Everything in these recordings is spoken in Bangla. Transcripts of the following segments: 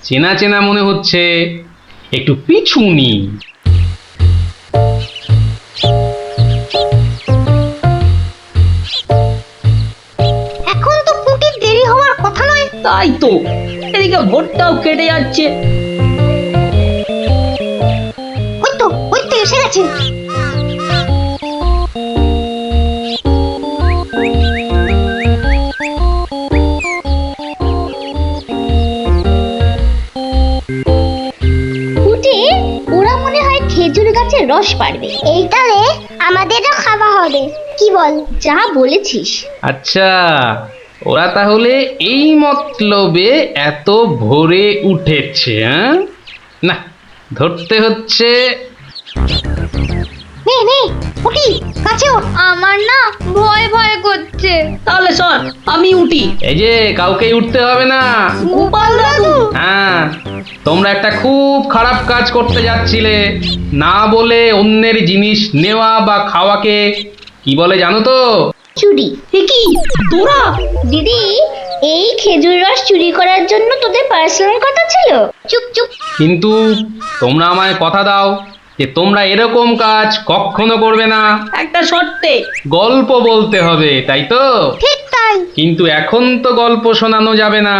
চেনা চেনা মনে হচ্ছে, একটু পিছু নি। এখন তো পুটির দেরি হওয়ার কথা নয়। তাই তো, এদিকে ভোটটাও কেটে যাচ্ছে। ওই তো এসে গেছে। পুটি, ওরা মনে হয় খেজুর গাছের রস পাড়বে। এইটারে আমাদেরও খাওয়া হবে, কি বল? যা বলেছিস। আচ্ছা, ওরা তাহলে এই মতলবে এত ভোরে উঠেছে, হ্যাঁ? না, ধরতে হচ্ছে। নে নে পুটি, কাছে ওঠ। আমার না ভয় ভয় করছে। তাহলে সর, আমি উঠি। এই যে, কাউকেই উঠতে হবে না। গোপাল দাদু, হ্যাঁ, তোমরা একটা খুব খারাপ কাজ করতে যাচ্ছিলে। না বলে অন্যের জিনিস নেওয়া বা খাওয়াকে কি বলে জানো তো? চুরি। এ কি তোরা? দিদি, এই খেজুর রস চুরি করার জন্য তোদের পার্সোনাল কথা ছিল? চুপ চুপ। কিন্তু তোমরা আমায় কথা দাও যে তোমরা এরকম কাজ কখনো করবে না। একটা শর্তে। গল্প বলতে হবে, তাই তো? ঠিক তাই। কিন্তু এখন তো গল্প শোনানো যাবে না,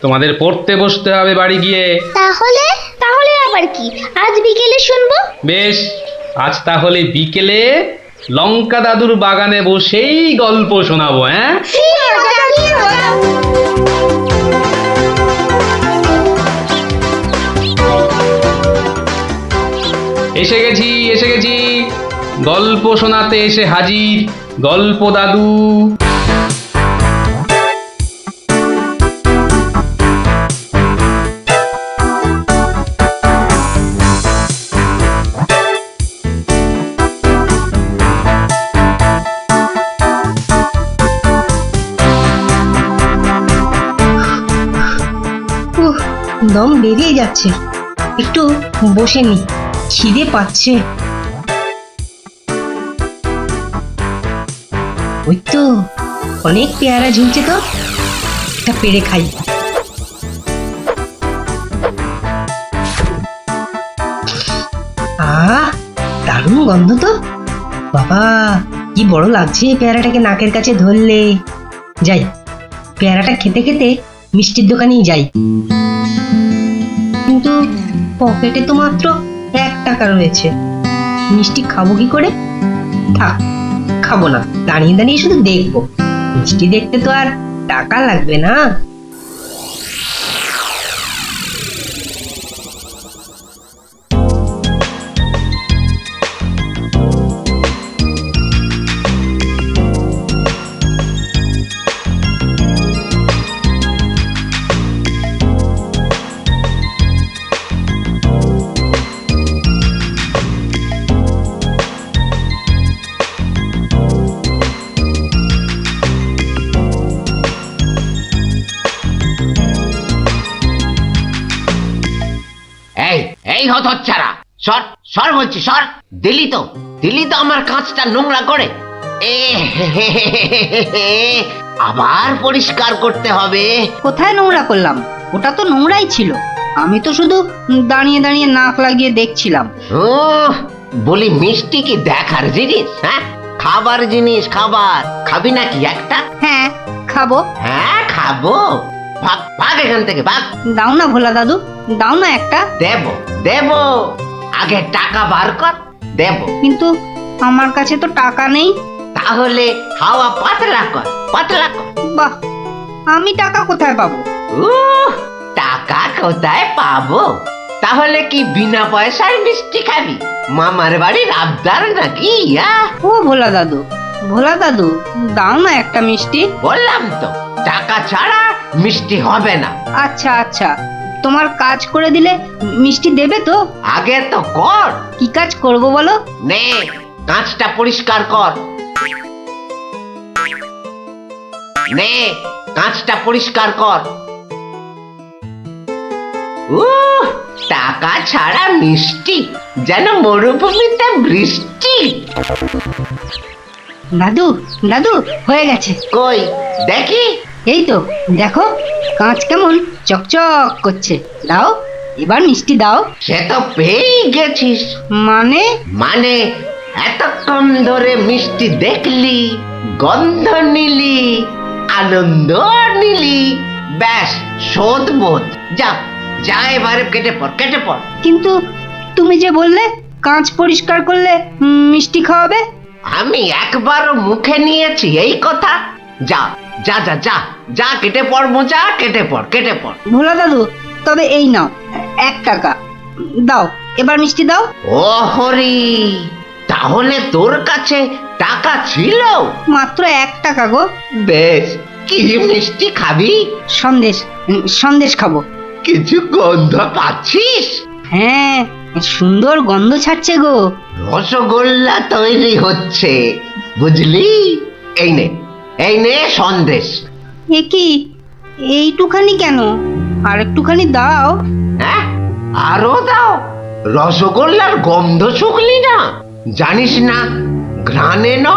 তোমাদের পড়তে বসতে হবে বাড়ি গিয়ে। তাহলে তাহলে আবার কি? আজ বিকেলে শুনবো। বেশ, আজ তাহলে বিকেলে লঙ্কা দাদুর বাগানে বসেই গল্প শোনাবো, হ্যাঁ? কি মজা, কি মজা। এসে গেছি, এসে গেছি, গল্প শোনাতে এসে হাজির গল্প দাদু। দম বেরিয়ে যাচ্ছে, একটু বসে নি, খিদে পাচ্ছে। ওই তো অনেক পেয়ারা ঝুলছে, তো একটা পেড়ে খাই। আহ, দারুণ গন্ধ তো। বাবা, কি বড় লাগছে পেয়ারাটাকে নাকের কাছে ধরলে। যাই, পেয়ারাটা খেতে খেতে মিষ্টির দোকানেই যাই। কিন্তু পকেটে তো মাত্র 1 টাকা রয়েছে, মিষ্টি খাবো কি করে? থাক, খাবো না, দাঁড়িয়ে দাঁড়িয়ে শুধু দেখবো। মিষ্টি দেখতে তো আর টাকা লাগবে না। এই এই হতচ্ছাড়া, সর সর বলছি, সর। দিলি তো আমার কাঁচটা নোংরা করে। এ আবার পরিষ্কার করতে হবে। কোথায় নোংরা করলাম? ওটা তো নোংরাই ছিল। আমি তো শুধু দাঁড়িয়ে দাঁড়িয়ে নাক লাগিয়ে দেখছিলাম। ও বলি, মিষ্টি কি দেখার জিনিস? হ্যাঁ, খাবার জিনিস। খাবার খাবি নাকি একটা? হ্যাঁ, খাবো। হ্যাঁ, খাবো। ভাগ ভাগ এখান থেকে, ভাগ। দাও না ভোলা দাদু, দাও না একটা। দেব দেব, আগে টাকা বার কর, দেব। কিন্তু আমার কাছে তো টাকা নেই। তাহলে হাওয়া পাতলা কর, পাতলা কর। বাহ, আমি টাকা কোথায় পাবো? টাকা কোথায় পাবো? তাহলে কি বিনা পয়সায় মিষ্টি খাবি? মামার বাড়ির আবদার নাকি? ও ভোলা দাদু, ভোলা দাদু, দাও না একটা মিষ্টি। বললাম তো, টাকা ছাড়া মিষ্টি হবে না। আচ্ছা আচ্ছা, তোমার কাজ করে দিলে মিষ্টি দেবে তো? আগে তো কর। কি কাজ করব বলো? নে, কাঁচটা পরিষ্কার কর। নে, কাঁচটা পরিষ্কার কর। টাকা ছাড়া মিষ্টি যেন মরুভূমিতে বৃষ্টি। দাদু দাদু, হয়ে গেছে। কই দেখি? এই তো দেখো, কাঁচ কেমন চকচক করছে। দাও, এবার মিষ্টি দাও। সে তো পেয়েই গেছিস। মানে? মানে এতক্ষণ ধরে মিষ্টি দেখলি, গন্ধ নিলি, আনন্দ নিলি, ব্যাস শোধ বোধ। যা যা এবারে কেটে পড়, কেটে পড়। কিন্তু তুমি যে বললে কাঁচ পরিষ্কার করলে মিষ্টি খাওয়াবে। আমি একবারও মুখে নিয়েছি এই কথা? যা যা যা যা যা কেটে পড় মোচা, কেটে পড়, কেটে পড়। ভোলা দাদু, তবে এই নাও 1 টাকা। দাও, এবার মিষ্টি দাও। ও হরি, তাহলে তোর কাছে টাকা ছিল? মাত্র 1 টাকা গো। বেশ, কি মিষ্টি খাবি? সন্দেশ খাবো। কিছু গন্ধ পাচ্ছিস? হ্যাঁ, সুন্দর গন্ধ ছাড়ছে গো। রসগোল্লা তৈরি হচ্ছে, বুঝলি? এই নে, এই নে সন্দেশ। এ কি, এইটুখানি কেন? আর একটুখানি দাও। হ্যাঁ, আরো দাও। রসগোল্লার গন্ধ শুকলি না? জানিস না, ঘ্রাণে ন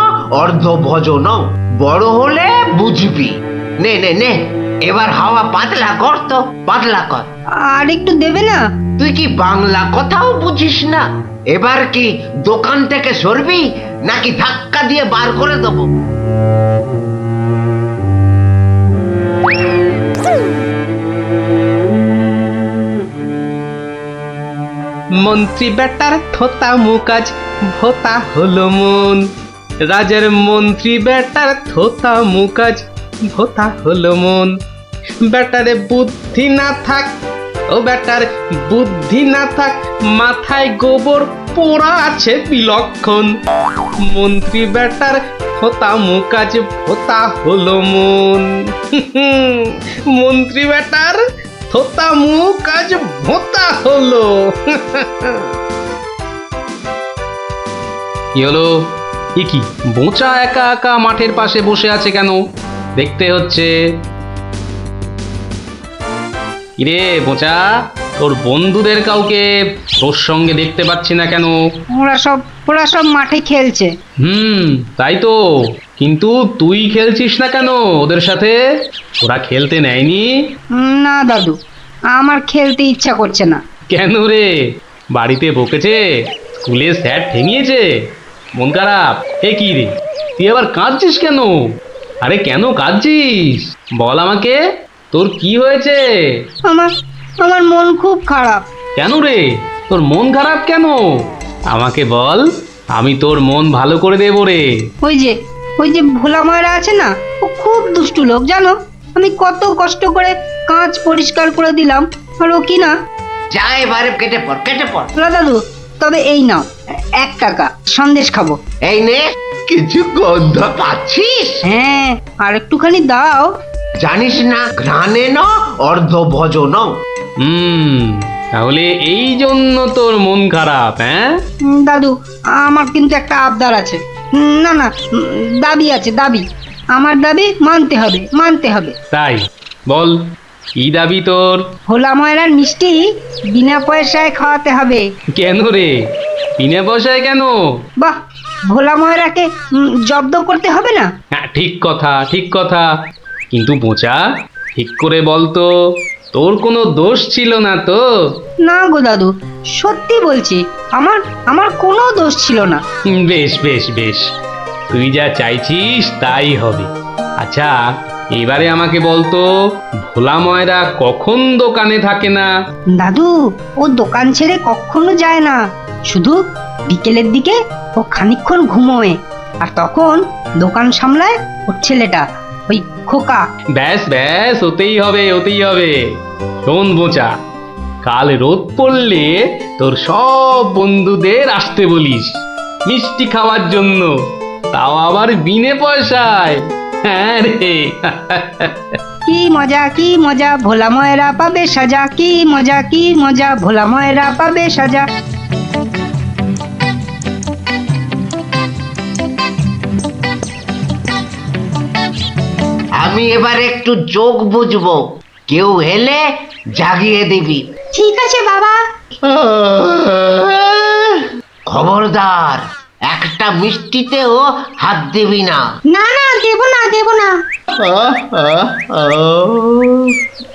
অর্ধ ভজন, বড় হলে বুঝবি। নে নে নে, এবার হাওয়া পাতলা কর তো, পাতলা কর। আর একটু দেবে না? তুই কি বাংলা কথাও বুঝিস না? এবার কি দোকান থেকে সরবি নাকি ধাক্কা দিয়ে বার করে দেবো? মন্ত্রী বেটার থোতা মুকাজ ভোতা হলো মন। রাজার মন্ত্রী বেটার থোতা মুকাজ ভোতা হলো মন। বেটারে বুদ্ধি না থাক, ও বেটার বুদ্ধি না থাক, মাথায় গোবর পোড়া আছে বিলক্ষণ। মন্ত্রী বেটার থোতা মুকাজ ভোতা হলো মন। মন্ত্রী বেটার থোতা মুখ আজ ভোতা হলো। কি হলো? এ কি, বোঁচা একা একা মাঠের পাশে বসে আছে কেন? দেখতে হচ্ছে। কিরে বোঁচা, তোর বন্ধুদের কাউকে তোর সঙ্গে দেখতে পাচ্ছি না কেন? ওরা সব মাঠে খেলছে। তাই তো, কিন্তু তুই খেলছিস না কেন ওদের সাথে? ওরা খেলতে নেয়নি? না দাদু, আমার খেলতে ইচ্ছা করছে না। কেন রে, বাড়িতে বকেছে? স্কুলে স্যার ঠেঙিয়েছে? মন খারাপ? এ কি রে, তুই আবার কাঁদছিস কেন? আরে কেন কাঁদছিস বল আমাকে, তোর কি হয়েছে? আমার মন খুব খারাপ। কেন রে, তোর মন খারাপ কেন? আমাকে বল, আমি তোর মন ভালো করে দেবো রে। ওই যে ভোলা ময়রা আছে না, ও খুব দুষ্টু লোক জানো। আমি কত কষ্ট করে কাঁচ পরিষ্কার করে দিলাম, আর ও কি না। যা এবারে কেটে পড়, কেটে পড়। ভোলা দাদু, তবে এই নাও 1 টাকা, সন্দেশ খাবো। এই নে, কিছু গন্ধ পাচ্ছিস? হ্যাঁ, আর একটুখানি দাও। জানিস না, ঘ্রাণে ন অর্ধ ভজন। তাহলে এই জন্য তোর মন খারাপ? হ্যাঁ দাদু, আমার কিন্তু একটা আবদার আছে। না, দাবি আছে, দাবি। আমার দাবি মানতে হবে। তাই বল, কি দাবি তোর? ভোলা ময়রার মিষ্টি বিনা পয়সায় খাওয়াতে হবে। কেন রে, বিনা পয়সায় কেন? বাহ, ভোলা ময়রাকে জব্দ করতে হবে না? হ্যাঁ, ঠিক কথা, ঠিক কথা। কিন্তু বোঁচা, ঠিক করে বল তো, তোর কোনো দোষ ছিল না তো? না গো দাদু, সত্যি বলছি, আমার কোনো দোষ ছিল না। বেশ বেশ বেশ, তুই যা চাইছিস তাই হবে। আচ্ছা, এবারে আমাকে বলতো, ভোলা ময়রা কখন দোকানে থাকে না? দাদু, ও দোকান ছেড়ে কখনো যায় না। শুধু বিকেলের দিকে ও খানিকক্ষণ ঘুমোয়, আর তখন দোকান সামলায় ওর ছেলেটা, ওই খোকা। ব্যাস ব্যাস, ওতেই হবে, ওতেই হবে। শোন বোঁচা, কাল রোদ পড়লে তোর সব বন্ধুদের আসতে বলিস মিষ্টি খাওয়ার জন্য, তাও আবার বিনে পয়সায়। হ্যাঁ রে। কি মজা, ভোলা ময়রা পাবে সাজা। কি মজা, ভোলা ময়রা পাবে সাজা। আমি এবার একটু যোগ বুঝবো, কেউ এলে জাগিয়ে দিবি। ঠিক আছে বাবা। খবরদার, একটা মিষ্টিতেও হাত দিবি না। না না, দেব না দেব না।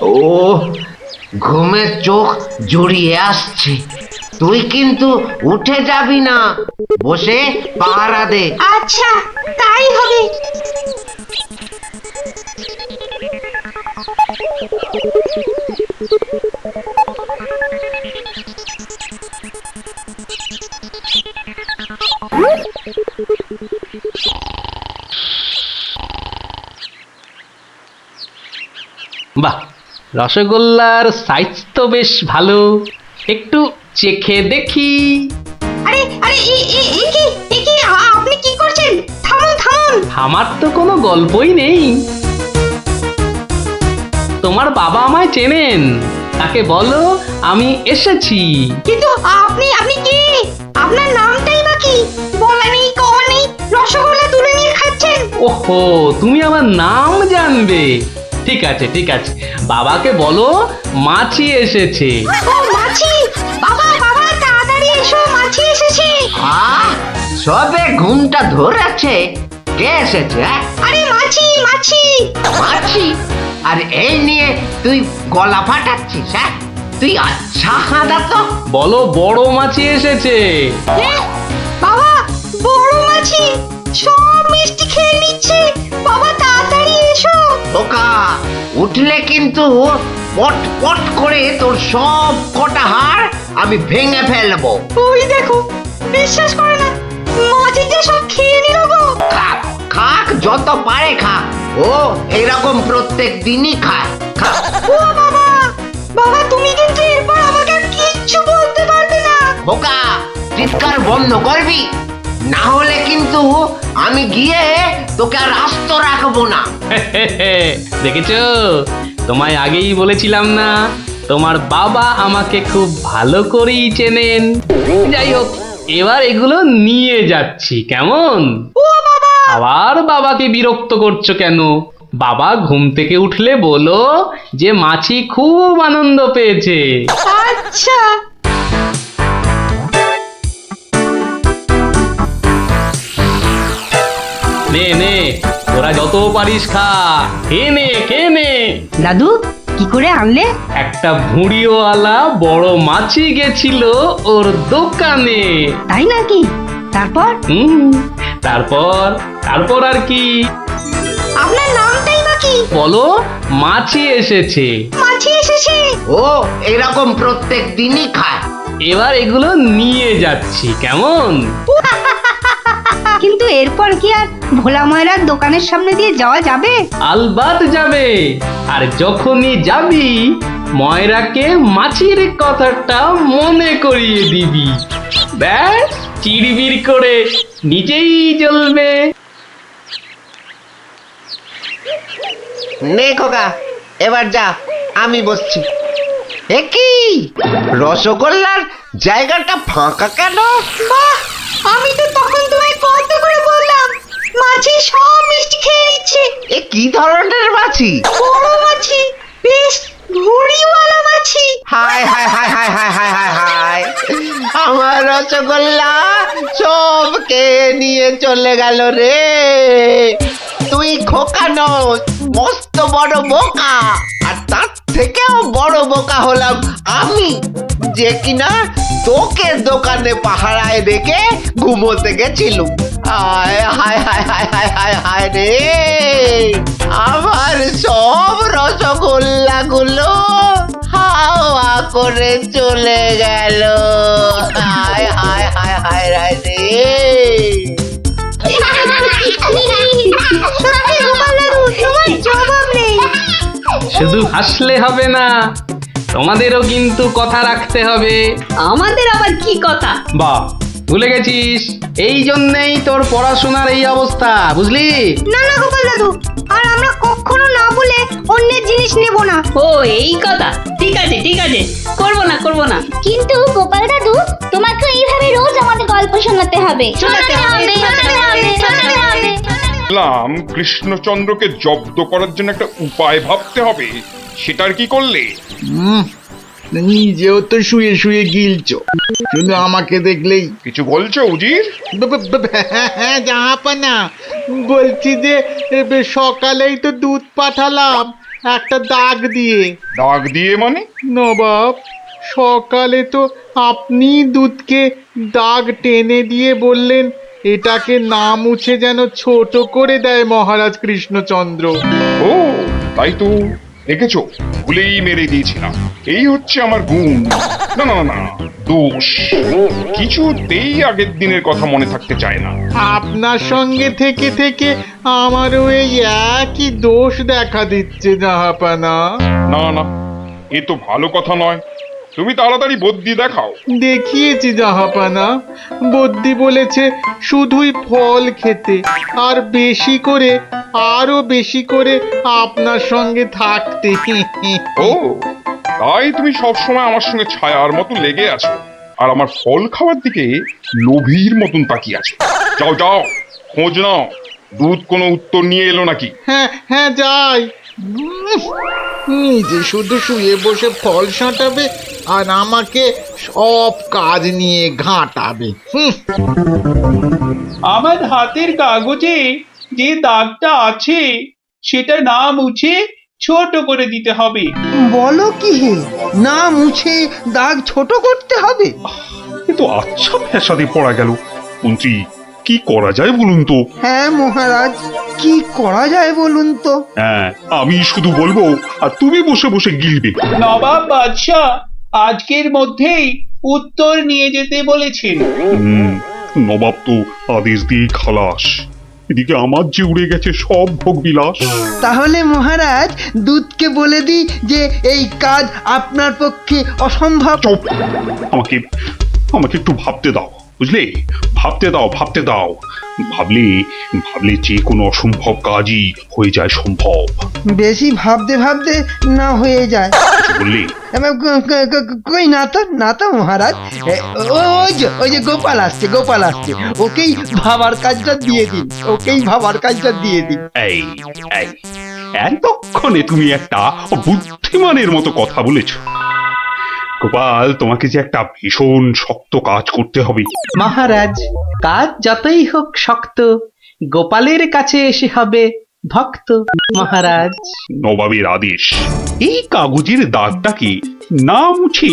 ও ঘুমের চোখ জড়িয়ে আসছে। তুই কিন্তু উঠে যাবি না, বসে পাহারা দে। আচ্ছা, তাই হবে। বাহ, রসগোল্লার সাইজ তো বেশ ভালো, একটু চেখে দেখি। আরে আরে আপনি কি করছেন? থামুন থামুন। আমার তো কোনো গল্পই নেই। তোমার বাবা আমায় চেনেন, তাকে বলো আমি এসেছি। কিন্তু আপনি কে? আপনার নামটাই বা কি? বলা নেই, কওয়া নেই, রসগোল্লা তুলে নিয়ে খাচ্ছেন। ওহো, তুমি আমার নাম জানবে? ঠিক আছে ঠিক আছে, বাবাকে বলো মাছি এসেছে। ও মাছি! বাবা বাবা, তাড়াতাড়ি এসো, মাছি এসেছে। সবে ঘুমটা ধরেছে, কে এসেছে? আরে মাছি মাছি! মাছি? আর এই নিয়ে তুই গলা ফাটাচ্ছিস? হ্যাঁ, তুই আচ্ছা হাঁদা তো। বলো বড় মাছি এসেছে। বাবা, বড় মাছি সব মিষ্টি খেয়ে নিচ্ছে। বাবা তাড়াতাড়ি এসো। ওকা উঠলে কিন্তু পট পট করে তোর সব কটা হাড় আমি ভেঙে ফেলবো। ওই দেখো, বিশ্বাস করে না, মাছি যে সব খেয়ে নিল গো। খাক খাক, যত পারে খাক। ও এরকম প্রত্যেক দিনই খায়। খা। ও বাবা, বাবা তুমি কিন্তু এরপর আমাকে আর কিচ্ছু বলতে পারবে না। ওকা চিৎকার বন্ধ করবি, না হলে কিন্তু আমি গিয়ে তোকে আর আস্ত রাখবো না। দেখেছো, তোমায় আগেই বলেছিলাম না, তোমার বাবা আমাকে খুব ভালো করেই চেনেন। যাই হোক, এবার এগুলো নিয়ে যাচ্ছি, কেমন? আবার বাবাকে বিরক্ত করছো কেন? বাবা ঘুম থেকে উঠলে বলো যে মাছি খুব আনন্দ পেয়েছে। আচ্ছা। নে নে, তোরা যত পারিস খা, খেয়ে নে খেয়ে নে। দাদু, কি করে আনলে? একটা ভুঁড়িওয়ালা বড় মাছি গেছিল ওর দোকানে। তাই নাকি? তারপর? তারপর তারপর আর কি? আপনার নামটাই বা কি? বলো মাছি এসেছে। মাছি এসেছে। ও এরকম প্রত্যেক দিনই খায়। এবার এগুলো নিয়ে যাচ্ছি, কেমন? কিন্তু এরপর কি আর ভোলা ময়রার দোকানের সামনে দিয়ে যাওয়া যাবে? আলবাত যাবে। আর যখনই যাবি, ময়রাকে মাছির কথাটা মনে করিয়ে দিবি। ব্যাস, চিড়বিড় করে নিজেই জ্বলবে। নে খোকা, এবার যা, আমি বসছি। এ কি রসগোল্লার জায়গাটা ফাঁকা কেন? বাহ, আমি তো তখন তোমায় কত করে বললাম, মাছি সব মিষ্টি খেয়ে নিচ্ছে। এ কি ধরনের মাছি? বড় মাছি, বেশ ভুঁড়িওয়ালা মাছি। হায় হায় হায় হায় হায় হায় হায় হায়, আমার রসগোল্লা সব খেয়ে নিয়ে চলে গেল রে। তুই খোকা নস, মস্ত বড় বোকা। আর তার থেকেও বড় বোকা হলাম আমি, যে কিনা তোকে দোকানে পাহারায় রেখে ঘুমোতে গেছিলুম। হায় হায় হায় হায় হায় হায় হায় রে, আমার সব রসগোল্লা গুলো হাওয়া করে চলে গেল। হায় হায় হায় হায় হায় রে। সত্যি গোপাল দাদু, তোমার জবাব নেই। শুধু হাসলে হবে না, তোমাদেরও কিন্তু কথা রাখতে হবে। আমাদের আবার কি কথা? বাহ, ভুলে গেছিস? এই জন্যেই তোর পড়াশোনার এই অবস্থা, বুঝলি? না না গোপাল দাদু, আর আমরা কখনো না বলে অন্যের জিনিস নেব না। ও এই কথা, ঠিক আছে ঠিক আছে, করবো না করবো না। কিন্তু গোপাল দাদু, তোমাকে এইভাবে রোজ আমাদের গল্প শোনাতে হবে। শোনাতে হবে, শোনাতে হবে, শোনাতে হবে। বললাম কৃষ্ণচন্দ্রকে জব্দ করার জন্য একটা উপায় ভাবতে হবে, সেটার কি করলে? নিজেও তো শুয়ে শুয়ে গিলছো, শুধু আমাকে দেখলেই। কিছু বলছো উজির? হ্যাঁ জাহাপানা, বলছি যে সকালেই তো দুধ পাঠালাম একটা দাগ দিয়ে। দাগ দিয়ে মানে? নবাব, সকালে তো আপনি দুধকে দাগ টেনে দিয়ে বললেন এটাকে না মুছে যেন ছোট করে দেয় মহারাজ কৃষ্ণচন্দ্র। ও তাই তো, দেখেছো, ভুলেই মেরে দিয়েছিলাম। এই হচ্ছে আমার গুণ। না না না, দোষ। কিছুতেই আগের দিনের কথা মনে থাকতে চায় না। আপনার সঙ্গে থেকে থেকে আমারও এই একই দোষ দেখা দিচ্ছে জাহাপানা। না না, এ তো ভালো কথা নয়। তুমি তাড়াতাড়ি বদ্যি দেখাও। দেখিয়েছি জাহাপানা, বদ্যি বলেছে শুধুই ফল খেতে আর বেশি করে, আরো বেশি করে আপনার সঙ্গে থাকতে। ও তাই তুমি সবসময় আমার সঙ্গে ছায়ার মতো লেগে আছো, আর আমার ফল খাওয়ার দিকে লোভীর মতন তাকিয়ে আছো। যাও যাও, খোঁজ নাও, দুধ কোনো উত্তর নিয়ে এলো নাকি। হ্যাঁ হ্যাঁ যাই। নিজে শুধু শুয়ে বসে ফল সাঁটাবে আর আমাকে সব কাজ নিয়ে ঘাঁটাবে। আমার হাতের কাগজে যে দাগটা আছে সেটা না মুছে ছোট করে দিতে হবে। বলো কি হে, না মুছে দাগ ছোট করতে হবে? এ তো আচ্ছা ফ্যাসাদে পড়া গেল। মন্ত্রী, কি করা যায় বলুন তো? হ্যাঁ মহারাজ, কি করা যায় বলুন তো? হ্যাঁ, আমি শুধু বলবো আর তুমি বসে বসে গিলবে। নবাব বাদশাহ আজকের মধ্যেই উত্তর নিয়ে যেতে বলেছেন। নবাব তো আদেশ দিয়ে খালাস। এদিকে আমার যে উড়ে গেছে সব ভোগ বিলাস। তাহলে মহারাজ দুধকে বলে দিই যে এই কাজ আপনার পক্ষে অসম্ভব। চুপ! আমাকে আমাকে একটু ভাবতে দাও, বুঝলে? ভাবতে দাও, ভাবতে দাও। ভাবলে ভাবলে যে কোনো অসম্ভব কাজই হয়ে যায় সম্ভব। বেশি ভাবতে ভাবতে না হয়ে যায়। বললে কই না তো মহারাজ, ওই যে গোপাল আসছে, গোপাল আসছে, ওকেই ভাবার কাজটা দিয়ে দিন, ওকেই ভাবার কাজটা দিয়ে দিন। এই এই এতক্ষণে তুমি একটা বুদ্ধিমানের মতো কথা বলেছ। গোপাল, তোমাকে যে একটা ভীষণ শক্ত কাজ করতে হবে। মহারাজ, কাজ যতই হোক শক্ত, গোপালের কাছে এসে হবে ভক্ত। মহারাজ, নবাবের আদেশ, এই কাগজের দাগটাকে না মুছে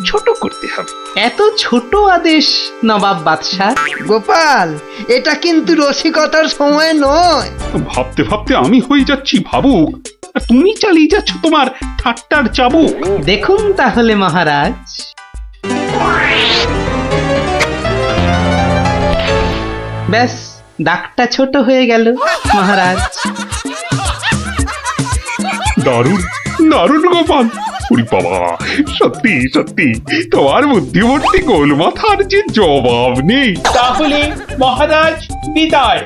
ছোট করতে হবে। এত ছোট আদেশ নবাব বাদশাহ? গোপাল, এটা কিন্তু রসিকতার সময় নয়। ভাবতে ভাবতে আমি হয়ে যাচ্ছি ভাবুক, আর তুমি চালিয়ে যাচ্ছ তোমার ঠাট্টার চাবুক। দেখুন তাহলে মহারাজ। ব্যাস, দাগটা ছোট হয়ে গেল মহারাজ। দারুণ দারুণ গোপাল! ওরে বাবা, সত্যি সত্যি তোমার বুদ্ধিমূর্তি গোল মাথার যে জবাব নেই। তাহলে মহারাজ বিদায়।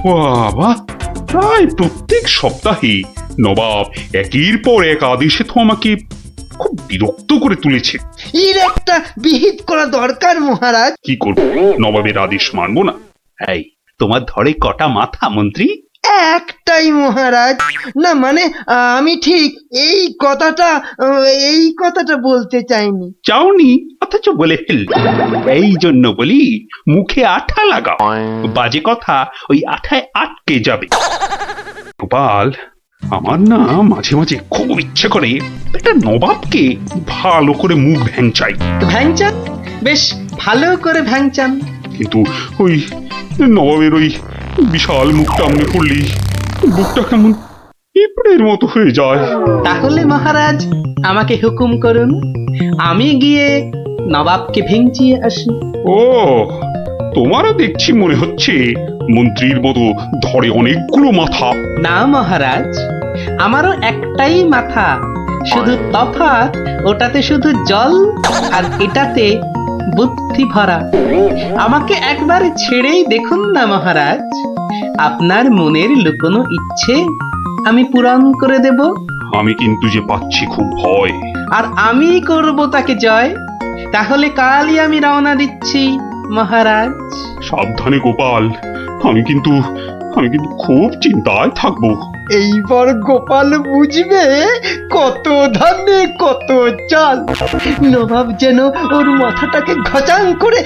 বাবা, প্রায় প্রত্যেক সপ্তাহে নবাব একের পর এক আদেশে তো আমাকে খুব বিরক্ত করে তুলেছে। এর একটা বিহিত করা দরকার মহারাজ। কি করবো, নবাবের আদেশ মানবো না? এই, তোমার ধরে কটা মাথা মন্ত্রী? একটাই মহারাজ। না মানে আমি ঠিক এই কথাটা বলতে চাইনি। চাওনি অথচ বলে ফেল। এই জন্য বলি, মুখে আঠা লাগাও, বাজে কথা ওই আঠায় আটকে যাবে। গোপাল, আমার না মাঝে মাঝে খুব ইচ্ছে করে একটা নবাবকে ভালো করে মুখ ভ্যাংচাই। ভ্যাংচান, বেশ ভালো করে ভ্যাংচান। কিন্তু ওই নবাবের ওই বিশাল মুখটা মনে পড়লেই বুকটা কেমন পিঁপড়ের মতো হয়ে যায়। তাহলে মহারাজ আমাকে হুকুম করুন, আমি গিয়ে নবাবকে ভেঙচিয়ে আসি। ও, তোমারও দেখছি মনে হচ্ছে মন্ত্রীর মতো ধরে অনেকগুলো মাথা। না মহারাজ, আমারও একটাই মাথা, শুধু তফাৎ ওটাতে শুধু জল আর এটাতে বুদ্ধি ভরা। আমাকে একবার ছেড়েই দেখুন না মহারাজ, আপনার মনের লুকোনো ইচ্ছে আমি পূরণ করে দেব। আমি কিন্তু যে পাচ্ছি খুব ভয়। আর আমি করব তাকে জয়। তাহলে কালই আমি রওনা দিচ্ছি মহারাজ। সাবধানে গোপাল, আমি কিন্তু আমি কিন্তু খুব চিন্তায় থাকবো। এইবার গোপাল বুঝবে কত ধানে কত চাল। নবাব যেন ওর মাথাটাকে ঘচাং করে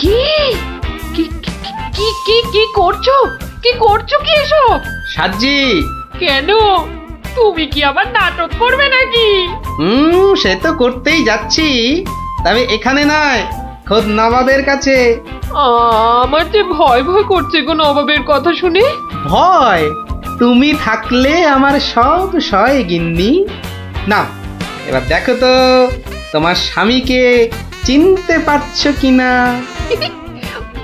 কি কি কি কি কি করছো? কি করছো কি এসব? সাজি, কেন? তুমি কি আবার নাটক করবে নাকি? সে তো করতেই যাচ্ছি, তবে এখানে নয়, খোদ নবাবের কাছে। আমার যে ভয় ভয় করছে গো নবাবের কথা শুনে। ভয়? তুমি থাকলে আমার সব সয় গিন্নি। না, এবার দেখো তো তোমার স্বামীকে চিনতে পারছো কিনা।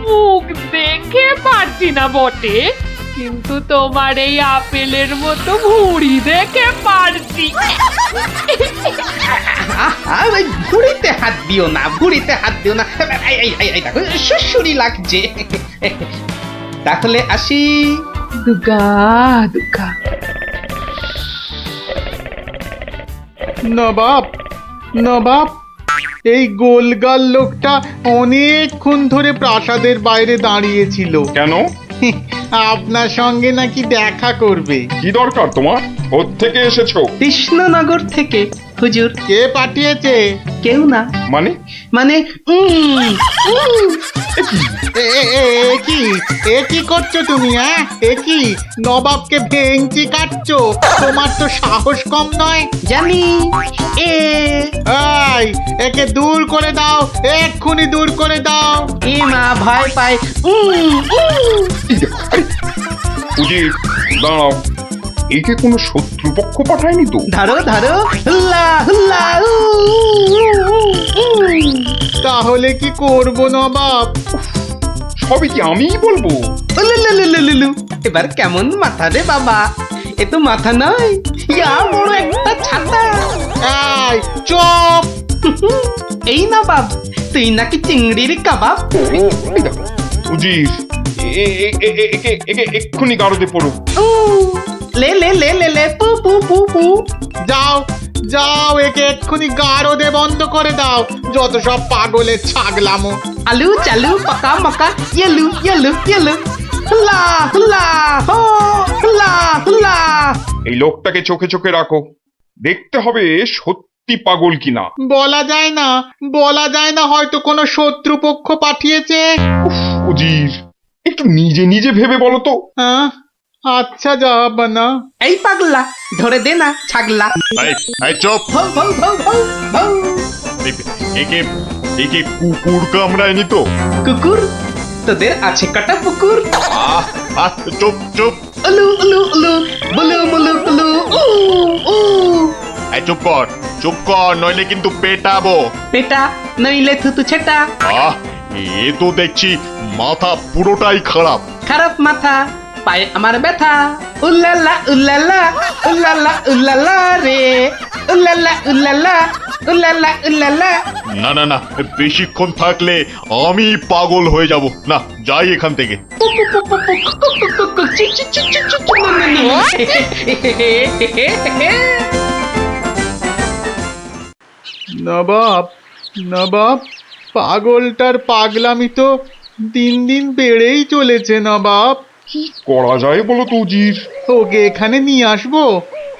মুখ দেখে পারছি না বটে, কিন্তু তোমার এই আপেলের মতো ভুঁড়ি দেখে পারছি। ওই ভুঁড়িতে হাত দিও না, ভুঁড়িতে হাত দিও না। এই দেখো সুড়সুড়ি লাগছে। তাহলে আসি। দুগা দুগা। নবাব, নবাব, এই গোলগাল লোকটা অনেকক্ষণ ধরে প্রাসাদের বাইরে দাঁড়িয়েছিল। কেন? আপনার সঙ্গে নাকি দেখা করবে। কি দরকার তোমার? কোত্থেকে এসেছো? কৃষ্ণনগর থেকে হুজুর। কে পাঠিয়েছে? কেউ না। মানে? মানে এ কি করছো তুমি? হ্যাঁ, এ কি নবাবকে ভেঙচি কাটছো? তোমার তো সাহস কম নয়। জানি। এই, একে দূর করে দাও, এক্ষুনি দূর করে দাও। এ মা ভয় পায়। উজির, দাঁড়াও, একে কোনো শত্রুপক্ষ পাঠায়নি তো? ধরো ধরো, হুল্লা হুল্লা। তাহলে কি করব নবাব? সবই কি আমিই বলবো? উলুলুলুলুলু। এবার কেমন মাথা রে বাবা? এ তো মাথা নয়, ইয়া বড় একটা ছাতা। এই চুপ! এই না বাব, তুই নাকি চিংড়ির কাবাব। এই দেখো, উজির, একে এক্ষুনি গারদে পড়ো। লে লে লে লে লে পু পু পু পু। যাও যাও, একে এক্ষুনি গারদে বন্ধ করে দাও। যত সব পাগলের ছাগলামো। আলু চালু পাকা মাকা ইয়েলু ইয়েলু ইয়েলু। হুল্লা হুল্লা হো, হুল্লা হুল্লা। এই লোকটাকে চোখে চোখে রাখো, দেখতে হবে সত্যি পাগল কিনা। বলা যায় না, বলা যায় না, হয়তো কোনো শত্রুপক্ষ পাঠিয়েছে। উজির, একটু নিজে নিজে ভেবে বলো তো। হ্যাঁ, আচ্ছা জাহাপানা। এই পাগলা, ধরে দে না ছাগলা। চুপ! ভৌ ভৌ ভৌ ভৌ ভৌ। একে কুকুর কামড়ায়নি তো? কুকুর? তোদের আছে কাটা পুকুর। চুপ চুপ! উলু উলু উলু, বুলু মুলু কুলু, উ উ। চুপ কর, নইলে কিন্তু পেটাবো। পেটা নইলে থুতু ছেটা। এ তো দেখছি মাথা পুরোটাই খারাপ। খারাপ মাথা, পায়ে আমার ব্যথা। উল্লালা উল্লালা, উল্লালা উল্লালা রে, উল্লালা উল্লালা, উল্লালা উল্লালা। না, বেশিক্ষণ থাকলে আমি পাগল হয়ে যাব। না, যাই এখান থেকে। নবাব, নবাব, পাগলটার পাগলামি তো দিন দিন বেড়েই চলেছে নবাব। কি করা যায় বলো তো উজির? ওকে এখানে নিয়ে আসবো?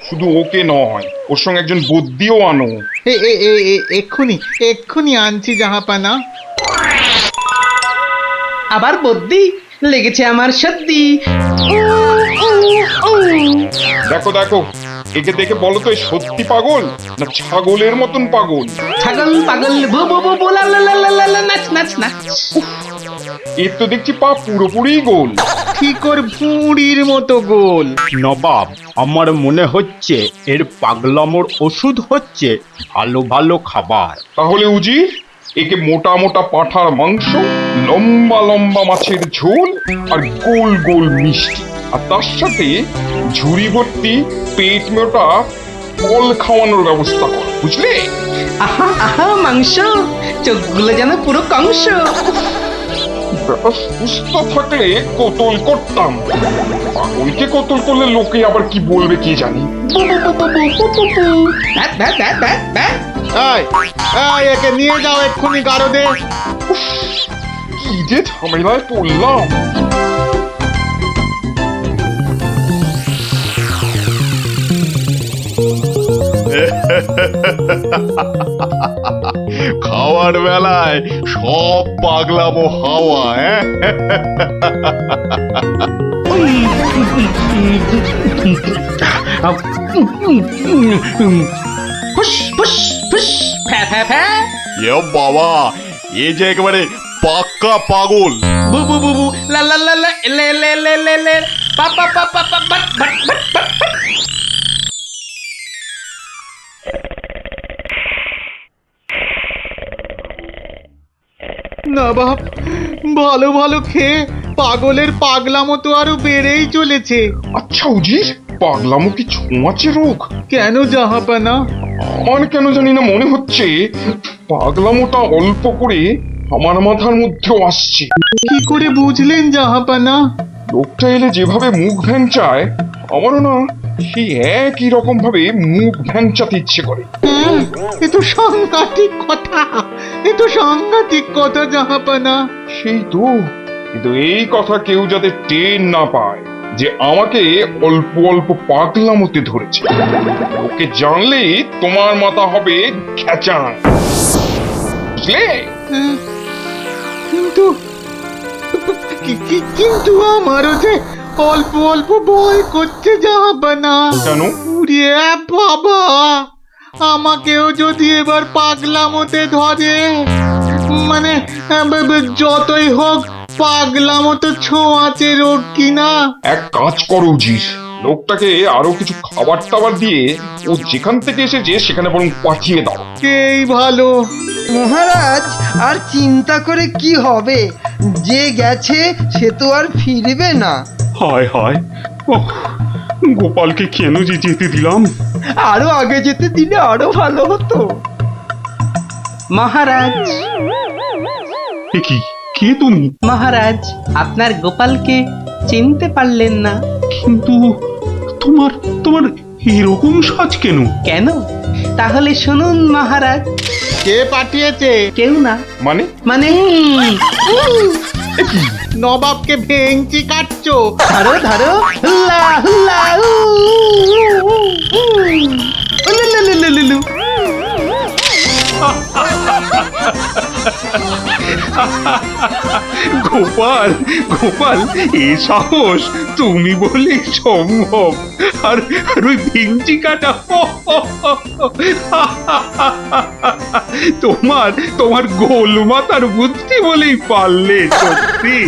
শুধু ওকে নয়, ওর সঙ্গে একজন বদ্যিও আনো। এক্ষুনি এক্ষুনি আনছি জাহাপানা। আবার বদ্যি লেগেছে আমার সর্দি। দেখো, একে দেখে বলো তো, সত্যি পাগল না ছাগলের মতন পাগল? ছাগল পাগল বু বু বু বু, লা লা লা লা লা লা, নাচ নাচ নাচ। এর তো দেখছি পা পুরোপুরি গোল। ঠিক ওর ভুঁড়ির মতো গোল। নবাব, আমার মনে হচ্ছে এর পাগলামোর ওষুধ হচ্ছে ভালো ভালো খাবার। তাহলে উজির, একে মোটা মোটা পাঁঠার মাংস, লম্বা লম্বা মাছের ঝোল, আর গোল গোল মিষ্টি, আর তার সাথে ঝুড়ি ভর্তি পেট মোটা ফল খাওয়ানোর ব্যবস্থা করো, বুঝলে? আহা আহা মাংস, চোখগুলো যেন পুরো কংস। ব্যাপার সুস্থ থাকলে কতল করতাম, পাগলকে কতল করলে লোকে আবার কি বলবে কে জানি। Bat bat bat bat bat. এই এই, একে নিয়ে যাও এক্ষুনি গারদে। কি যে ঝামেলায় পড়লাম। খাওয়ার বেলায় সব পাগলামো হাওয়া। ফুস ফুস ফুস ফ্যা ফ্যা ফ্যা। এ বাবা, এ যে একেবারে পাক্কা পাগল। বু বু বু বু লা লা লা লা লে লে লে লে লে পা পা পা পা পা বাট বাট বাট বাট। না বাপ, ভালো ভালো খেয়ে পাগলের পাগলামো তো আরো বেড়েই চলেছে। আচ্ছা উজির, পাগলামো কি ছোঁয়াচে রোগ? কেন জাহাপানা? আমার কেন জানি না মনে হচ্ছে পাগলামোটা অল্প করে আমার মাথার মধ্যেও আসছে। কি করে বুঝলেন জাহাপানা? লোকটা এলে যেভাবে মুখ ভ্যাংচায়, আমারও না সেই একই রকম ভাবে মুখ ভ্যাংচাতে ইচ্ছে করে। হ্যাঁ, এ তো সাংঘাতিক কথা, এ তো সাংঘাতিক কথা জাহাপানা। সেই তো, কিন্তু এই কথা কেউ যাতে টের না পায় যে আমাকে অল্প অল্প পাগলামোতে ধরেছে। ওকে জানলেই তোমার মাথা হবে খেচান, বুঝলে? হ্যাঁ, কিন্তু কিন্তু আমারও যে অল্প অল্প ভয় করছে জাহাপানা। কেন? উড়িয়ে বাবা, আমাকেও যদি এবার পাগলামোতে ধরে, মানে যতই হোক পাগলামো তো ছোঁয়াচে রোগ কিনা। এক কাজ করো উজির, লোকটাকে আরো কিছু খাবার টাবার দিয়ে ও যেখান থেকে এসেছে সেখানে বরং পাঠিয়ে দাও। এই ভালো। মহারাজ, আর চিন্তা করে কি হবে? যে গেছে সে তো আর ফিরবে না। হায় হায়, ওহ, গোপালকে কেন যে যেতে দিলাম? আরো আগে যেতে দিলে আরো ভালো হতো। মহারাজ, এ কি, কে তুমি? মহারাজ, আপনার গোপালকে চিনতে পারলেন না? কিন্তু তোমার তোমার এরকম সাজ কেন? কেন? তাহলে শুনুন মহারাজ। কে পাঠিয়েছে? কেউ না। মানে? মানে নবাবকে ভেঙচি কাটছো? ধরো ধরো, হুল্লা হুল্লা উ, উ, উ, উ। উলুলুলুলুলু। গোপাল, গোপাল, এ সাহস তুমি বলে সম্ভব? আর আর ওই ভিঞ্চি কাটা, তোমার তোমার গোল মাথার বুদ্ধি বলেই পারলে। সত্যি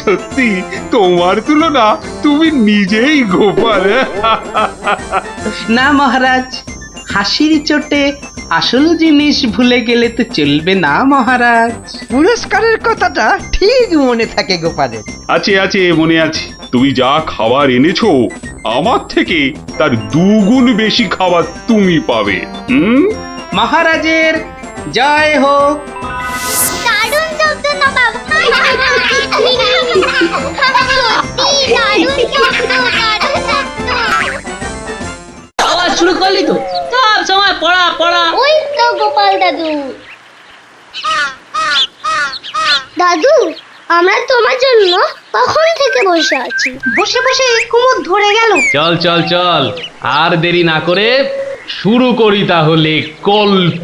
সত্যি, তোমার তুলনা তুমি নিজেই গোপাল। না মহারাজ, হাসির চোটে আসল জিনিস ভুলে গেলে তো চলবে না মহারাজ। পুরস্কারের কথাটা ঠিক মনে থাকে গোপালের। আছে আছে, মনে আছে। তুমি যা খাবার এনেছো আমার থেকে তার 2 গুণ বেশি খাবার তুমি পাবে। মহারাজের জয় হোক। দারুণ শব্দ নবাব। সত্যি দারুণ শব্দ, দারুণ শব্দ। আওয়াজ শুরু করলি তো, সব সময় পড়া পড়া। ওই তো গোপাল দাদু। দাদু, আমরা তোমার জন্য কখন থেকে বসে আছি। বসে বসে কুমোর ধরে গেল। চল চল চল, আর দেরি না করে শুরু করি তাহলে গল্প।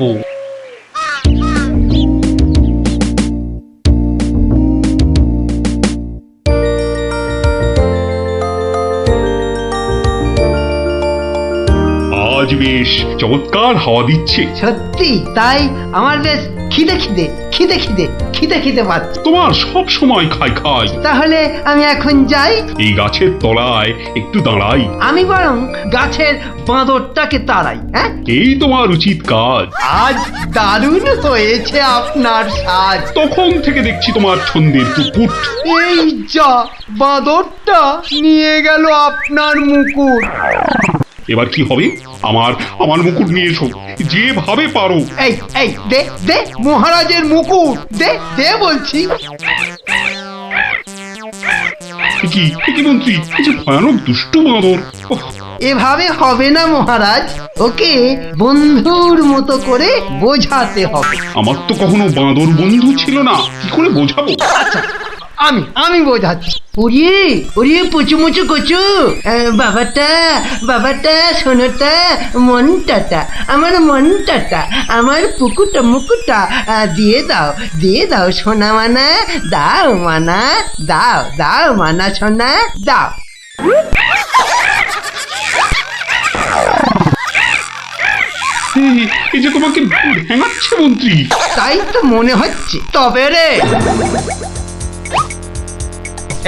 আজ বেশ চমৎকার হাওয়া দিচ্ছে। সত্যি তাই, আমার বেশ খিদে খিদে খিদে খিদে খিদে খিদে পাচ্ছে। তোমার সব সময় খাই খাই। তাহলে আমি এখন যাই। এই গাছের তলায় একটু দাঁড়াই। আমি বরং গাছের বাঁদরটাকে তাড়াই। হ্যাঁ, এই তোমার উচিত কাজ। আজ দারুণ হয়েছে আপনার সাজ। তখন থেকে দেখছি তোমার ছন্দের পুকুট। এই যা, বাঁদরটা নিয়ে গেল আপনার মুকুট। এবার কি হবে? আমার আমার মুকুট নিয়ে এসো, যেভাবে পারো। এই এই দে দে মহারাজের মুকুট, দে দে বলছি। কি কি মন্ত্রী, এই যে ভয়ানক দুষ্টু বাঁদর। ওহ, এভাবে হবে না মহারাজ, ওকে বন্ধুর মতো করে বোঝাতে হবে। আমার তো কখনো বাঁদর বন্ধু ছিল না, কি করে বোঝাবো? আচ্ছা, আমি বোঝাচ্ছি। ওরে ওরে পুচু মুচু কচু, বাবাটা বাবাটা সোনাটা মনটাটা আমার মনটাটা আমার পুকুটা মুকুটা দিয়ে দাও সোনা মানা, দাও মানা, দাও মানা সোনা দাও। এই যে তোমাকে ভেঙাচ্ছে মন্ত্রী। তাই তো মনে হচ্ছে। তবে রে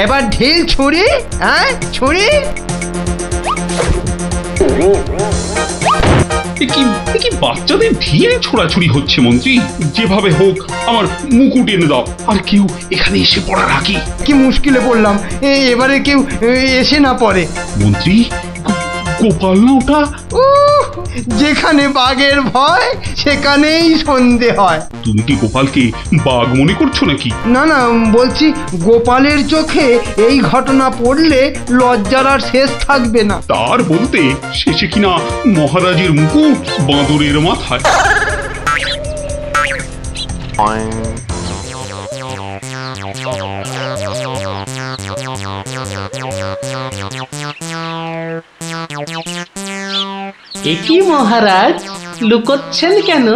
এবার ঢিল ছুরি, হ্যাঁ ছুরি। এ কি বাচ্চাদের ঢিলে ছোড়াছুড়ি হচ্ছে মন্ত্রী? যেভাবে হোক আমার মুকুট এনে দাও, আর কেউ এখানে এসে পড়ার আগে। কি মুশকিলে পড়লাম, এবারে কেউ এসে না পড়ে। মন্ত্রী, গোপাল না ওটা? যেখানে বাঘের ভয় সেখানেই সন্ধে হয়। তুমি কি গোপালকে বাঘ মনে করছো নাকি? না না, বলছি গোপালের চোখে এই ঘটনা পড়লে লজ্জার আর শেষ থাকবে না। তার বলতে শেষে কিনা মহারাজের মুকুট বাঁদরের মাথায়। এ কি মহারাজ, লুকোচ্ছেন কেন?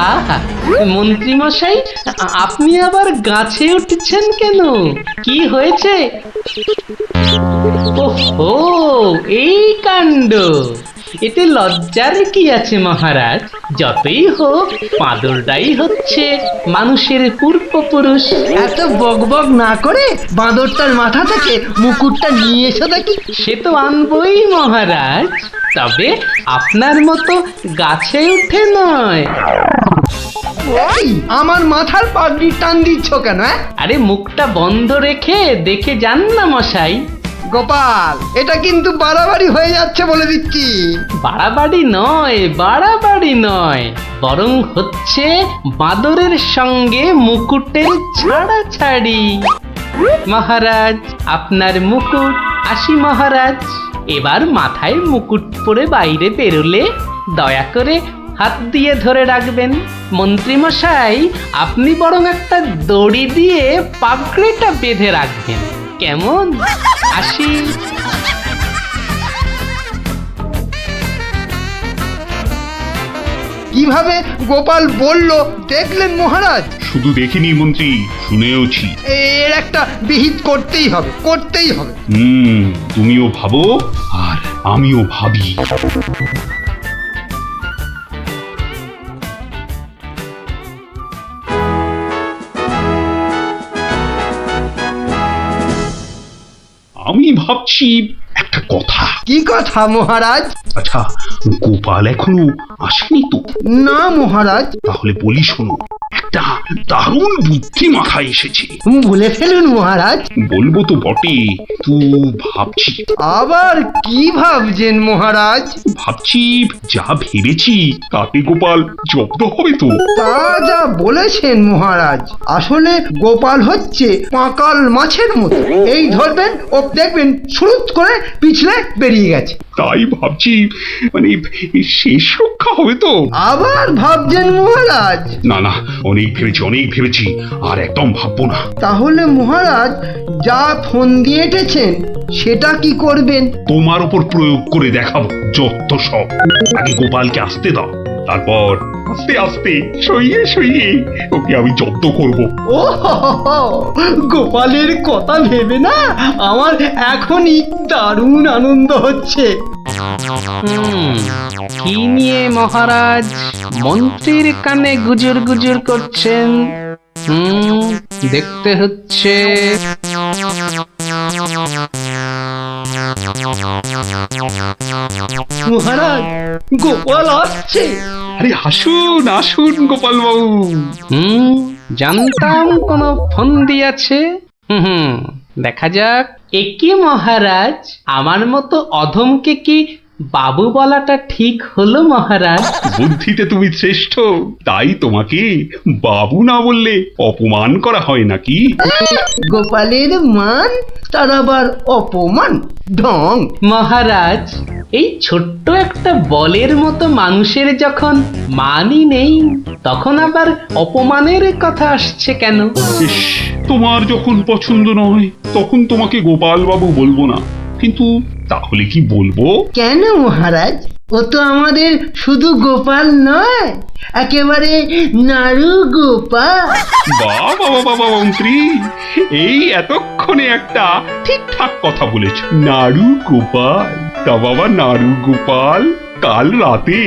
আহা, মন্ত্রী মশাই, আপনি আবার গাছে উঠছেন কেন? কি হয়েছে? ওহো, এই কাণ্ড! এতে লজ্জার কি আছে মহারাজ? যতই হোক বাঁদরটাই হচ্ছে মানুষের পূর্বপুরুষ। এত বকবক না করে বাঁদরটার মাথা থেকে মুকুটটা নিয়ে এসো দেখি। সে তো আনবই মহারাজ, তবে আপনার মতো গাছে উঠে নয়। আমার মাথার পাগড়ি টান দিচ্ছ কেন? আরে মুখটা বন্ধ রেখে দেখে যান না মশাই। গোপাল, এটা কিন্তু বাড়াবাড়ি হয়ে যাচ্ছে বলে দিচ্ছি। বাড়াবাড়ি নয়, বরং হচ্ছে বাঁদরের সঙ্গে মুকুটের ছাড়াছাড়ি। মহারাজ, আপনার মুকুট। আসি মহারাজ, এবার মাথায় মুকুট পরে বাইরে বেরোলে দয়া করে হাত দিয়ে ধরে রাখবেন। মন্ত্রী মশাই, আপনি বরং একটা দড়ি দিয়ে পাগড়িটা বেঁধে রাখবেন, কেমন? আসি। কিভাবে গোপাল বলল দেখলেন মহারাজ? শুধু দেখিনি মন্ত্রী, শুনেওছি। এর একটা বিহিত করতেই হবে। তুমিও ভাবো আর আমিও ভাবি। আমি ভাবছি একটা কথা। কি কথা মহারাজ? আচ্ছা, গোপাল এখনো আসেনি তো? না মহারাজ। তাহলে বলি শোনো, একটা দারুণ বুদ্ধি মাথায় এসেছে। বলে ফেলুন মহারাজ। বলবো তো বটে, তো ভাবছি। আবার কি ভাবছেন মহারাজ? ভাবছি যা ভেবেছি তাতে গোপাল জব্দ হবে তো? তা যা বলেছেন মহারাজ, আসলে গোপাল হচ্ছে পাঁকাল মাছের মতো। এই ধরবেন ও দেখবেন সুরুত করে পিছলে বেরিয়ে গেছে। তাই ভাবছি, মানে শেষ রক্ষা হবে তো? আবার ভাবছেন মহারাজ? না না, অনেক ভেবেছি, আর একদম ভাববো না। তাহলে মহারাজ যা ফোন দিয়ে এঁটেছেন সেটা কি করবেন? তোমার উপর প্রয়োগ করে দেখাবো যত সব। আগে গোপালকে আসতে দাও, তারপর আস্তে আস্তে সইয়ে ওকে আমি জব্দ করব। ও গোপালের কথা ভেবে না আমার এখনই দারুণ আনন্দ হচ্ছে। কি নিয়ে মহারাজ মন্ত্রীর কানে গুজুর গুজুর করছেন? দেখতে হচ্ছে। মহারাজ, গোপাল আসছে। আরে আসুন গোপাল বাবু। জানতাম কোন ফোন দিয়েছে। দেখা যাক। একি মহারাজ, আমার মতো অধমকে কি বাবু বলাটা ঠিক হলো মহারাজ। বুদ্ধিতে তুমি শ্রেষ্ঠ, তাই তোমাকে বাবু না বললে অপমান করা হয় নাকি? গোপালের মান তার আবার অপমান, ঢং। মহারাজ, এই ছোট্ট একটা বলের মতো মানুষের যখন মানই নেই, তখন আবার অপমানের কথা আসছে কেন? ইস, তোমার যখন পছন্দ নয় তখন তোমাকে গোপাল বাবু বলবো না, কিন্তু তাহলে কি বলবো? কেন মহারাজ, ও তো আমাদের শুধু গোপাল নয়, একেবারে নাড়ু গোপাল। বাবা বাবা মন্ত্রী, এই এতক্ষণে একটা ঠিকঠাক কথা বলেছ। নাড়ু গোপাল, তা বাবা নাড়ু গোপাল, কাল রাতে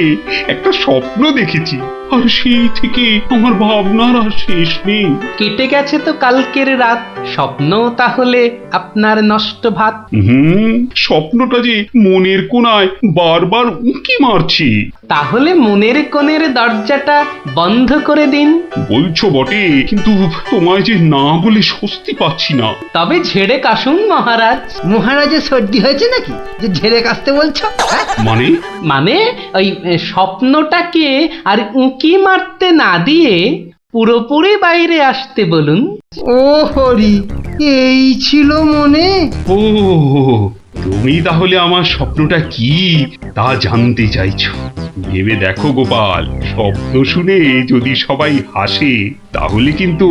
একটা স্বপ্ন দেখেছি, আর সেই থেকে আমার ভাবনার আর শেষ নেই। কেটে গেছে তো কালকের রাত, স্বপ্ন তাহলে আপনার নষ্ট ভাত। স্বপ্নটা যে মনের কোণায় বারবার উঁকি মারছি। তাহলে মনের কোণের দরজাটা বন্ধ করে দিন। বলছো বটে, কিন্তু তোমায় যে না বলে স্বস্তি পাচ্ছি না। তবে ঝেড়ে কাশুন মহারাজ। মহারাজের সর্দি হয়েছে নাকি যে ঝেড়ে কাশতে বলছো? মানে মানে ওই স্বপ্নটাকে আর উঁকি মারতে না দিয়ে পুরোপুরি বাইরে আসতে বলুন। ও হরি, এই ছিল মনে? ও, তুমি তাহলে আমার স্বপ্নটা কি তা জানতে চাইছো? ভেবে দেখো গোপাল, শব্দ শুনে যদি সবাই হাসে তাহলে কিন্তু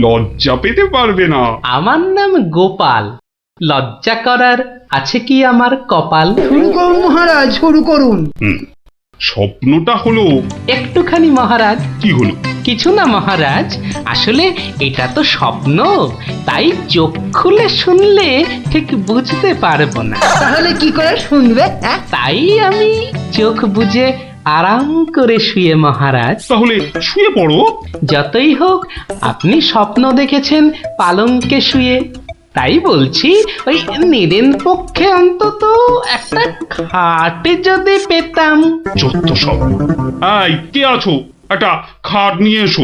লজ্জা পেতে পারবে না। আমার নাম গোপাল, লজ্জা করার আছে কি আমার কপাল? শুরু করুন মহারাজ, শুরু করুন। স্বপ্নটা হলো একটুখানি মহারাজ। কি হলো? কিছু না মহারাজ, আসলে এটা তো স্বপ্ন, তাই চোখ খুলে শুনলে ঠিক বুঝতে পারবো না। তাহলে কি করে শুনবে? তাই আমি চোখ বুজে আরাম করে শুয়ে মহারাজ। তাহলে শুয়ে পড়ো। যতই হোক আপনি স্বপ্ন দেখেছেন পালঙ্কে শুয়ে, তাই বলছি ওই নিদেন পক্ষে অন্তত একটা খাটে যদি পেতাম। যত সব। এই, কে আছো? একটা খাট নিয়ে এসো।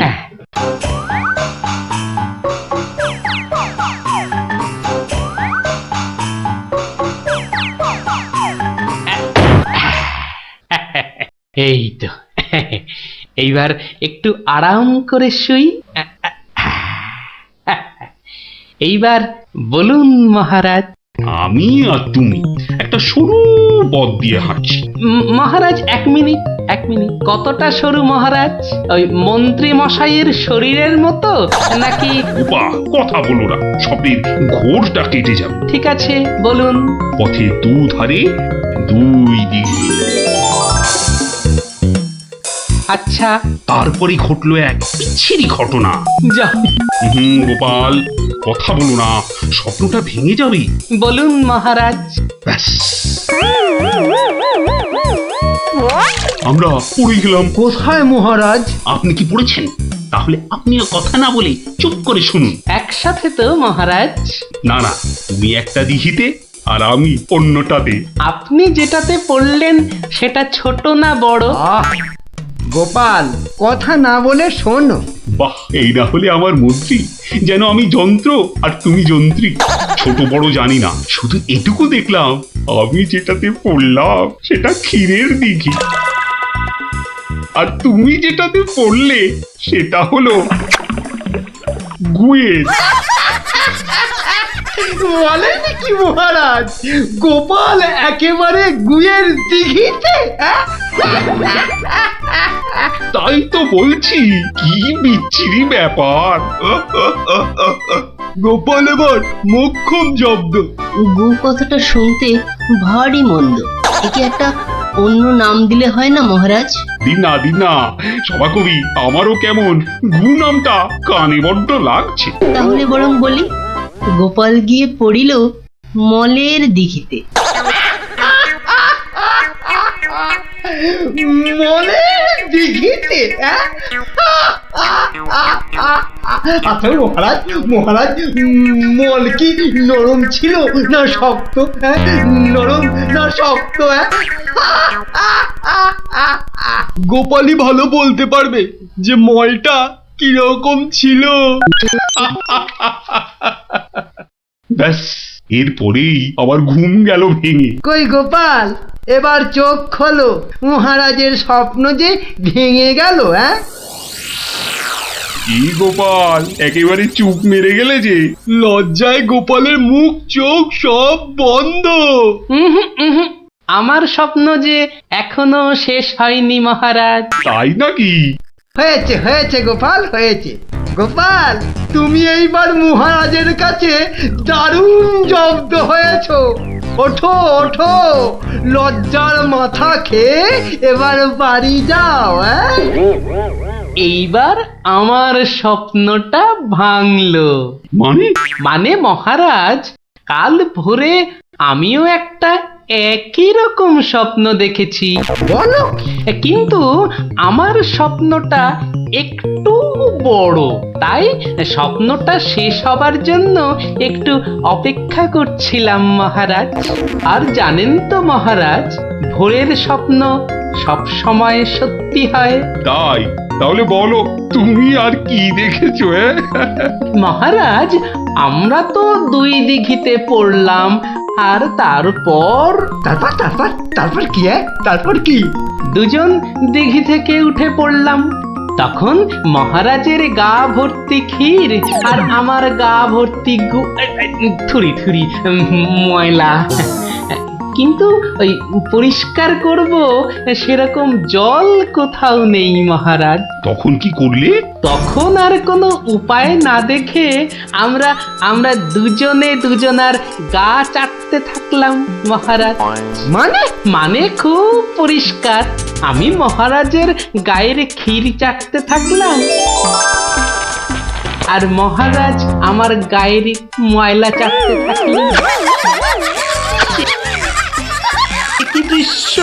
এই তো, এইবার একটু আরাম করে শুই। এইবার বলুন মহারাজ। আমি আর তুমি একটা সরু পথ দিয়ে হাঁটছি। মহারাজ এক মিনিট, কতটা সরু মহারাজ? ওই মন্ত্রী মশাইয়ের শরীরের মতো নাকি? উপা, কথা বলো না, স্বপ্নের ঘোরটা কেটে যাবে। ঠিক আছে, বলুন। পথে দুধারে দুই দিকে। আচ্ছা, তারপরে ঘটলো এক বিচ্ছিরি ঘটনা। যা গোপাল, কথা বলো না, স্বপ্নটা ভেঙে যাবে। বলুন মহারাজ। ব্যাস, আমরা পড়ে গেলাম। কোথায় মহারাজ? আপনি কি পড়েছেন? তাহলে আপনিও কথা না বলে চুপ করে শুনুন। একসাথে তো মহারাজ? না না, তুমি একটা দিঘিতে আর আমি অন্যটাতে। আপনি যেটাতে পড়লেন সেটা ছোট না বড়? গোপাল, কথা না বলে শোনো। বাহ, এই না হলে আমার মন্ত্রী, যেন আমি যন্ত্র আর তুমি যন্ত্রী। ছোট বড় জানি না, শুধু এটুকু দেখলাম, আমি যেটাতে পড়লাম সেটা ক্ষীরের দিঘি, আর তুমি যেটাতে পড়লে সেটা হলো গুয়ের। বলেন কি মহারাজ, গোপাল একেবারে গুয়ের দিঘিতে? তাই তো বলছি, কি বিচ্ছিরি ব্যাপার। গোপাল এবার মোক্ষম জব্দ। গু কথাটা শুনতে ভারী মন্দ, একে একটা অন্য নাম দিলে হয় না মহারাজ? দিনা সভাকবি, আমারও কেমন গু নামটা কানে বড্ড লাগছে। তাহলে বরং বলি, গোপাল গিয়ে পড়িল মলের দিঘিতে। মলের দিঘিতে? আচ্ছা মহারাজ, মল কি নরম ছিল না শক্ত? নরম না শক্ত? গোপালই ভালো বলতে পারবে যে মলটা কিরকম ছিল। ব্যাস, এরপরেই আবার ঘুম গেল ভেঙে। কই গোপাল, এবার চোখ খোলো, মহারাজের স্বপ্ন যে ভেঙে গেল। হ্যাঁ, কি গোপাল, একেবারে চুপ মেরে গেলে যে। লজ্জায় গোপালের মুখ চোখ সব বন্ধ। আমার স্বপ্ন যে এখনো শেষ হয়নি মহারাজ। তাই নাকি? হয়েছে হয়েছে গোপাল, হয়েছে। গোপাল, তুমি এইবার মহারাজের কাছে দারুণ জব্দ হয়েছো। ওঠো ওঠো, লজ্জার মাথা খেয়ে এবার বাড়ি যাও। হ্যাঁ, এইবার আমার স্বপ্নটা ভাঙলো। মানে মহারাজ, কাল ভোরে আমিও একটা একই রকম স্বপ্ন দেখেছি। বলো, কিন্তু আমার স্বপ্নটা একটু বড়, তাই স্বপ্নটা শেষ হবার জন্য একটু অপেক্ষা করছিলাম মহারাজ। আর জানেন তো মহারাজ, ভোরের স্বপ্ন সব সময় সত্যি হয়। তাই? তাহলে বলো, তুমি আর কি দেখেছো? মহারাজ, আমরা তো 2 দিঘিতে পড়লাম, আর তারপর তারপর কি? তারপর কি? দুজন দিঘি থেকে উঠে পড়লাম। তখন মহারাজের গা ভর্তি ক্ষীর আর আমার গা ভর্তি থুরি থুরি ময়লা। কিন্তু ওই পরিষ্কার করব সেরকম জল কোথাও নেই মহারাজ। তখন কি করলে? তখন আর কোনো উপায় না দেখে আমরা দুজনে দুজনার গা চাটতে থাকলাম মহারাজ। মানে খুব পরিষ্কার। আমি মহারাজের গায়ের ক্ষীর চাটতে থাকলাম, আর মহারাজ আমার গায়ের ময়লা চাটতে থাকলেন। কি দৃশ্য!